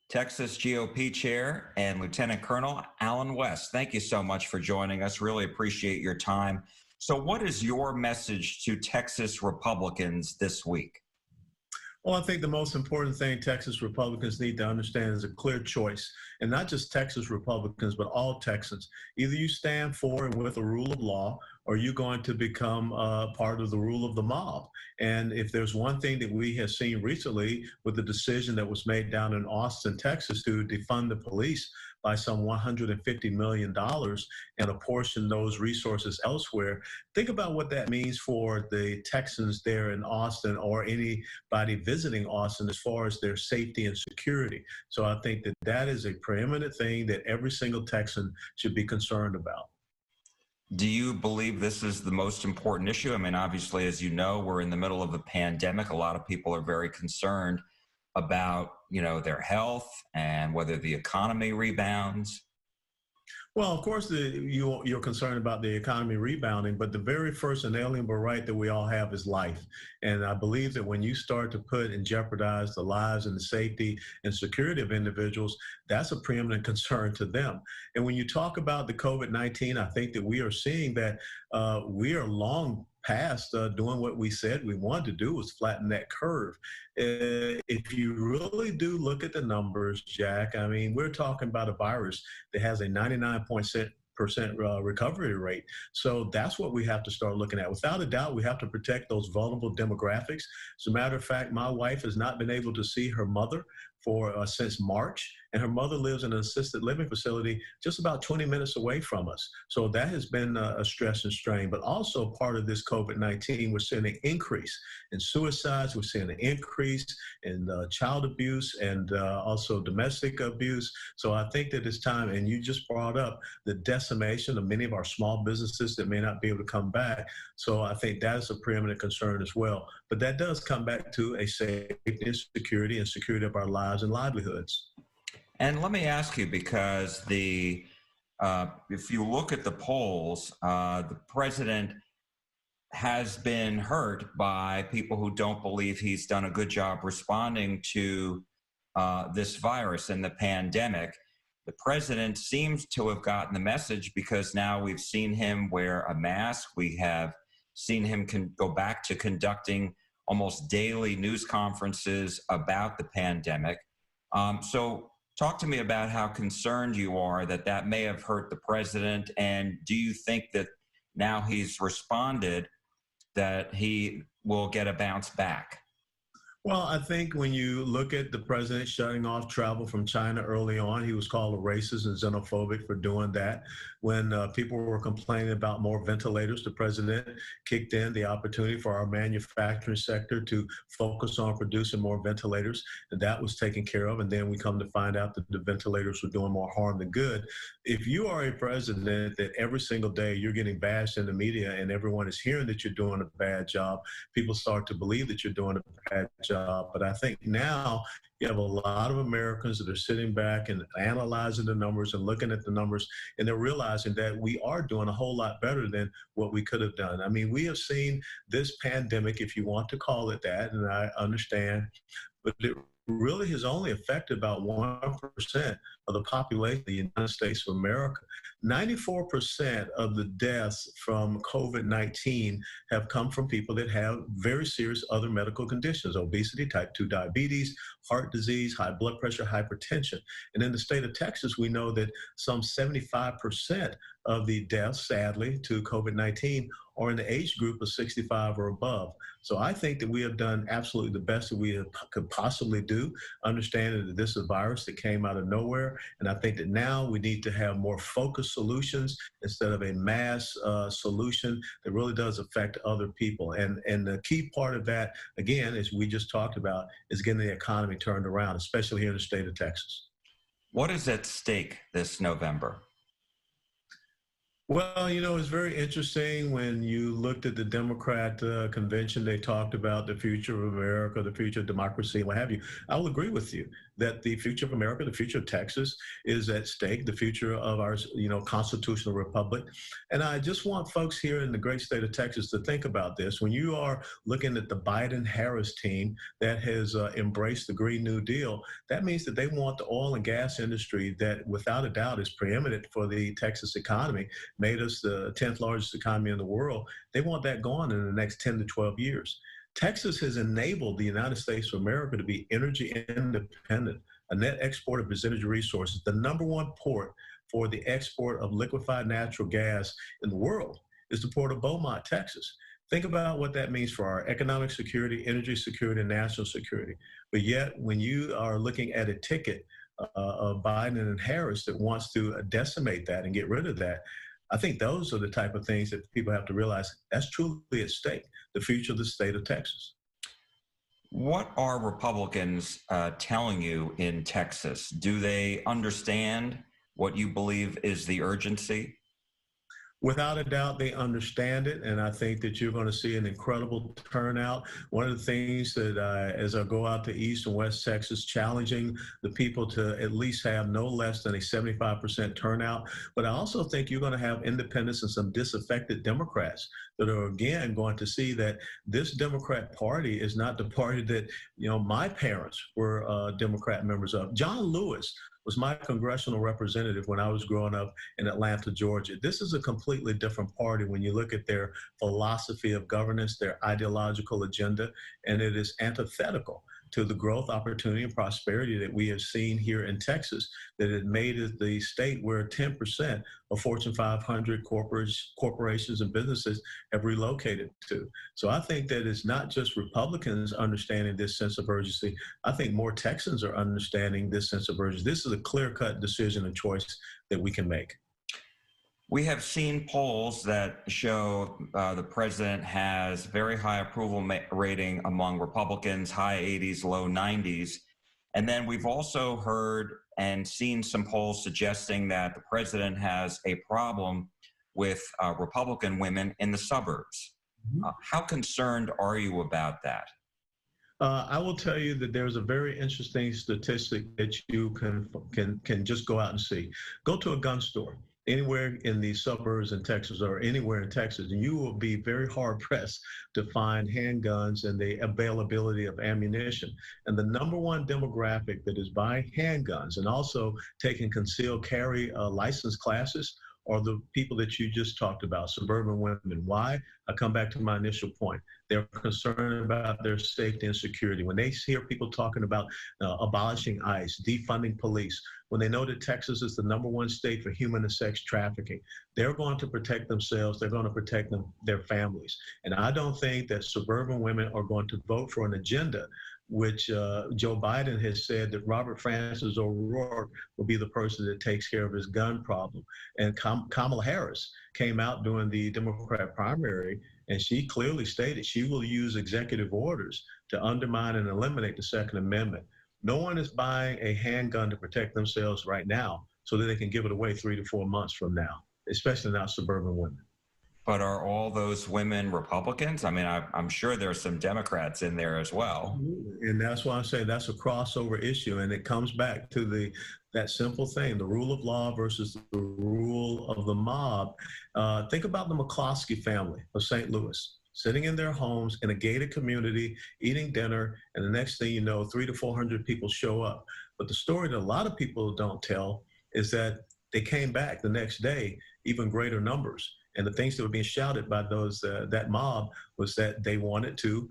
Texas GOP Chair and Lieutenant Colonel Alan West. Thank you so much for joining us. Really appreciate your time. So what is your message to Texas Republicans this week? Well, I think the most important thing Texas Republicans need to understand is a clear choice, and not just Texas Republicans, but all Texans. Either you stand for and with the rule of law, or you're going to become part of the rule of the mob. And if there's one thing that we have seen recently with the decision that was made down in Austin, Texas, to defund the police by some $150 million and apportion those resources elsewhere, think about what that means for the Texans there in Austin or anybody visiting Austin as far as their safety and security. So I think that that is a preeminent thing that every single Texan should be concerned about. Do you believe this is the most important issue? I mean, obviously, as you know, we're in the middle of a pandemic. A lot of people are very concerned about, their health and whether the economy rebounds. Well, of course, you're concerned about the economy rebounding, but the very first inalienable right that we all have is life. And I believe that when you start to put and jeopardize the lives and the safety and security of individuals, that's a preeminent concern to them. And when you talk about the COVID-19, I think that we are seeing that we are long past doing what we said we wanted to do, was flatten that curve. If you really do look at the numbers, Jack, I mean, we're talking about a virus that has a 99% recovery rate. So that's what we have to start looking at. Without a doubt, we have to protect those vulnerable demographics. As a matter of fact, my wife has not been able to see her mother since March, and her mother lives in an assisted living facility just about 20 minutes away from us. So that has been a stress and strain. But also part of this COVID-19, we're seeing an increase in suicides, we're seeing an increase in child abuse and also domestic abuse. So I think that it's time, and you just brought up the decimation of many of our small businesses that may not be able to come back. So I think that is a preeminent concern as well. But that does come back to a safety and security of our lives and livelihoods. And let me ask you, because if you look at the polls, the president has been hurt by people who don't believe he's done a good job responding to this virus and the pandemic. The president seems to have gotten the message, because now we've seen him wear a mask. We have seen him go back to conducting almost daily news conferences about the pandemic. So talk to me about how concerned you are that may have hurt the president, and do you think that now he's responded that he will get a bounce back? Well, I think when you look at the president shutting off travel from China early on, he was called a racist and xenophobic for doing that. When people were complaining about more ventilators, the president kicked in the opportunity for our manufacturing sector to focus on producing more ventilators, and that was taken care of. And then we come to find out that the ventilators were doing more harm than good. If you are a president that every single day you're getting bashed in the media and everyone is hearing that you're doing a bad job, people start to believe that you're doing a bad job. But I think now you have a lot of Americans that are sitting back and analyzing the numbers and looking at the numbers, and they're realizing that we are doing a whole lot better than what we could have done. I mean, we have seen this pandemic, if you want to call it that, and I understand, but it really has only affected about 1% of the population of the United States of America. 94% of the deaths from COVID-19 have come from people that have very serious other medical conditions: obesity, type 2 diabetes, heart disease, high blood pressure, hypertension. And in the state of Texas, we know that some 75% of the deaths, sadly, to COVID-19 are in the age group of 65 or above. So I think that we have done absolutely the best that we could possibly do, understanding that this is a virus that came out of nowhere. And I think that now we need to have more focused solutions instead of a mass solution that really does affect other people. And the key part of that, again, as we just talked about, is getting the economy turned around, especially here in the state of Texas. What is at stake this November? Well, it's very interesting when you looked at the Democrat convention, they talked about the future of America, the future of democracy, and what have you. I will agree with you that the future of America, the future of Texas is at stake, the future of our, constitutional republic. And I just want folks here in the great state of Texas to think about this. When you are looking at the Biden-Harris team that has embraced the Green New Deal, that means that they want the oil and gas industry that without a doubt is preeminent for the Texas economy, made us the 10th largest economy in the world. They want that gone in the next 10 to 12 years. Texas has enabled the United States of America to be energy independent, a net exporter of its energy resources, the number one port for the export of liquefied natural gas in the world is the port of Beaumont, Texas. Think about what that means for our economic security, energy security, and national security. But yet, when you are looking at a ticket of Biden and Harris that wants to decimate that and get rid of that, I think those are the type of things that people have to realize that's truly at stake, the future of the state of Texas. What are Republicans telling you in Texas? Do they understand what you believe is the urgency? Without a doubt, they understand it, and I think that you're going to see an incredible turnout. One of the things that, as I go out to East and West Texas, challenging the people to at least have no less than a 75% turnout. But I also think you're going to have independents and some disaffected Democrats that are, again, going to see that this Democrat Party is not the party that, my parents were Democrat members of. John Lewis was my congressional representative when I was growing up in Atlanta, Georgia. This is a completely different party when you look at their philosophy of governance, their ideological agenda, and it is antithetical to the growth, opportunity, and prosperity that we have seen here in Texas, that it made it the state where 10% of Fortune 500 corporations and businesses have relocated to. So I think that it's not just Republicans understanding this sense of urgency. I think more Texans are understanding this sense of urgency. This is a clear-cut decision and choice that we can make. We have seen polls that show the president has very high approval rating among Republicans, high 80s, low 90s. And then we've also heard and seen some polls suggesting that the president has a problem with Republican women in the suburbs. How concerned are you about that? I will tell you that there's a very interesting statistic that you can just go out and see. Go to a gun store anywhere in the suburbs in Texas or anywhere in Texas, and you will be very hard pressed to find handguns and the availability of ammunition. And the number one demographic that is buying handguns and also taking concealed carry license classes are the people that you just talked about, suburban women. Why? I come back to my initial point. They're concerned about their safety and security. When they hear people talking about abolishing ICE, defunding police, when they know that Texas is the number one state for human and sex trafficking, they're going to protect themselves. They're going to protect their families. And I don't think that suburban women are going to vote for an agenda which Joe Biden has said that Robert Francis O'Rourke will be the person that takes care of his gun problem. And Kamala Harris came out during the Democrat primary, and she clearly stated she will use executive orders to undermine and eliminate the Second Amendment. No one is buying a handgun to protect themselves right now so that they can give it away 3 to 4 months from now, especially not suburban women. But are all those women Republicans? I mean, I'm sure there's some Democrats in there as well. And that's why I say that's a crossover issue. And it comes back to that simple thing, the rule of law versus the rule of the mob. Think about the McCloskey family of St. Louis, sitting in their homes in a gated community, eating dinner, and the next thing you know, 300 to 400 people show up. But the story that a lot of people don't tell is that they came back the next day, even greater numbers. And the things that were being shouted by that mob was that they wanted to,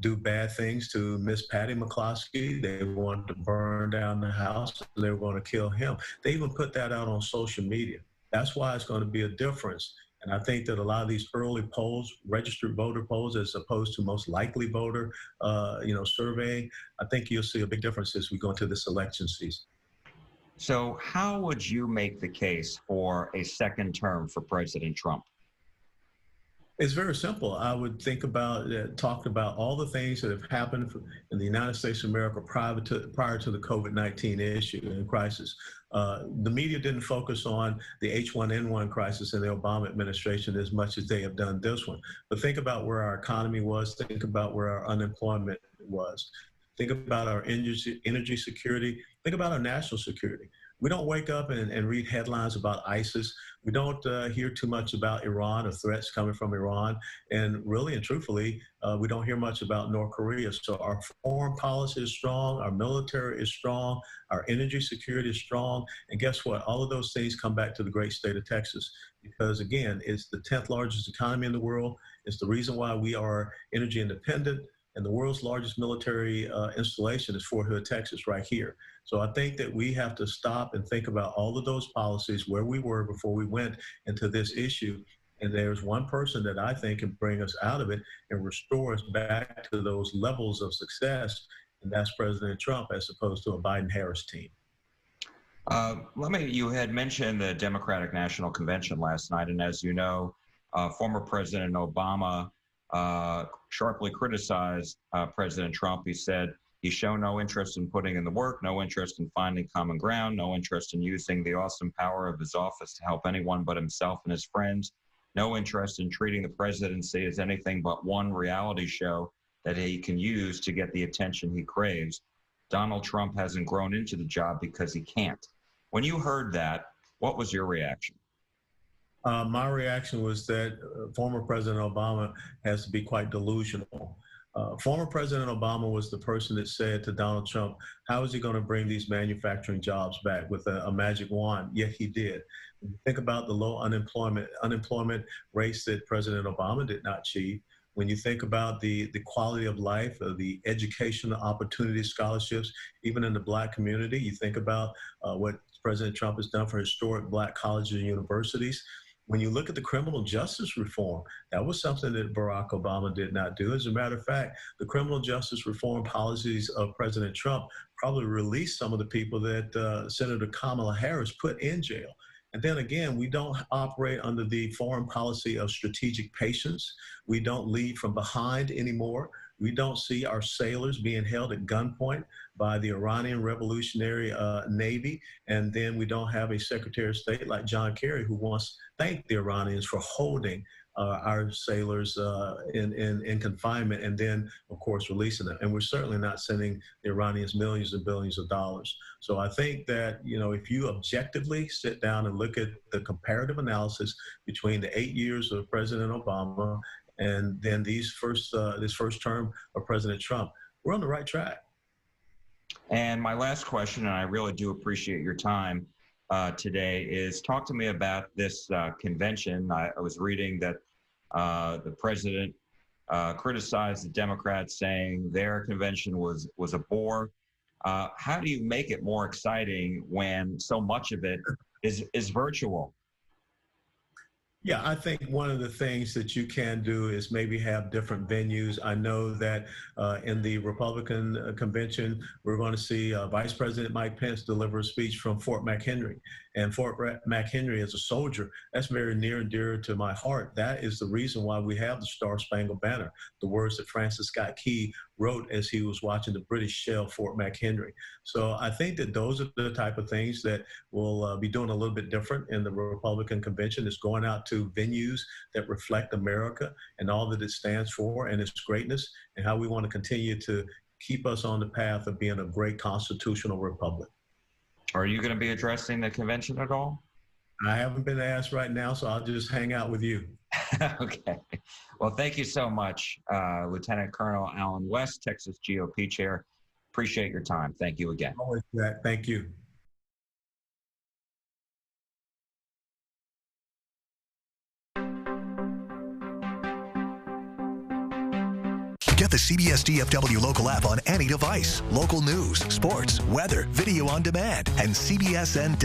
do bad things to Miss Patty McCloskey. They wanted to burn down the house. They were going to kill him. They even put that out on social media. That's why it's going to be a difference. And I think that a lot of these early polls, registered voter polls, as opposed to most likely voter, surveying, I think you'll see a big difference as we go into this election season. So how would you make the case for a second term for President Trump? It's very simple. I would think about talk about all the things that have happened in the United States of America prior to the COVID-19 issue and crisis. The media didn't focus on the H1N1 crisis in the Obama administration as much as they have done this one. But think about where our economy was. Think about where our unemployment was. Think about our energy security. Think about our national security. We don't wake up and read headlines about ISIS. We don't hear too much about Iran or threats coming from Iran. And really and truthfully, we don't hear much about North Korea. So our foreign policy is strong, our military is strong, our energy security is strong. And guess what? All of those things come back to the great state of Texas. Because again, it's the 10th largest economy in the world. It's the reason why we are energy independent. And the world's largest military installation is Fort Hood, Texas, right here. So I think that we have to stop and think about all of those policies, where we were before we went into this issue. And there's one person that I think can bring us out of it and restore us back to those levels of success, and that's President Trump, as opposed to a Biden-Harris team. You had mentioned the Democratic National Convention last night, and as you know, former President Obama sharply criticized President Trump. He said he's shown no interest in putting in the work, no interest in finding common ground, no interest in using the awesome power of his office to help anyone but himself and his friends, no interest in treating the presidency as anything but one reality show that he can use to get the attention he craves. Donald Trump hasn't grown into the job because he can't. When you heard that, what was your reaction? My reaction was that former President Obama has to be quite delusional. Former President Obama was the person that said to Donald Trump, how is he going to bring these manufacturing jobs back with a magic wand? Yet he did. Think about the low unemployment rates that President Obama did not achieve. When you think about the quality of life, the educational opportunities, scholarships, even in the Black community, you think about what President Trump has done for historic Black colleges and universities. When you look at the criminal justice reform, that was something that Barack Obama did not do. As a matter of fact, the criminal justice reform policies of President Trump probably released some of the people that Senator Kamala Harris put in jail. And then again, we don't operate under the foreign policy of strategic patience. We don't lead from behind anymore. We don't see our sailors being held at gunpoint by the Iranian Revolutionary Navy. And then we don't have a Secretary of State like John Kerry who wants to thank the Iranians for holding our sailors in confinement and then, of course, releasing them. And we're certainly not sending the Iranians millions and billions of dollars. So I think that, you know, if you objectively sit down and look at the comparative analysis between the 8 years of President Obama and then this first term of President Trump, we're on the right track. And my last question, and I really do appreciate your time today, is talk to me about this convention. I was reading that the president criticized the Democrats, saying their convention was a bore. How do you make it more exciting when so much of it is virtual? Yeah, I think one of the things that you can do is maybe have different venues. I know that in the Republican convention, we're going to see Vice President Mike Pence deliver a speech from Fort McHenry. And Fort McHenry, as a soldier, that's very near and dear to my heart. That is the reason why we have the Star Spangled Banner, the words that Francis Scott Key wrote as he was watching the British shell Fort McHenry. So I think that those are the type of things that we'll be doing a little bit different in the Republican convention, is going out to venues that reflect America and all that it stands for and its greatness, and how we want to continue to keep us on the path of being a great constitutional republic. Are you going to be addressing the convention at all? I haven't been asked right now, so I'll just hang out with you. Okay. Well, thank you so much, Lieutenant Colonel Allen West, Texas GOP Chair. Appreciate your time. Thank you again. Always, Jack. Thank you. Get the CBS DFW local app on any device. Local news, sports, weather, video on demand, and CBSN.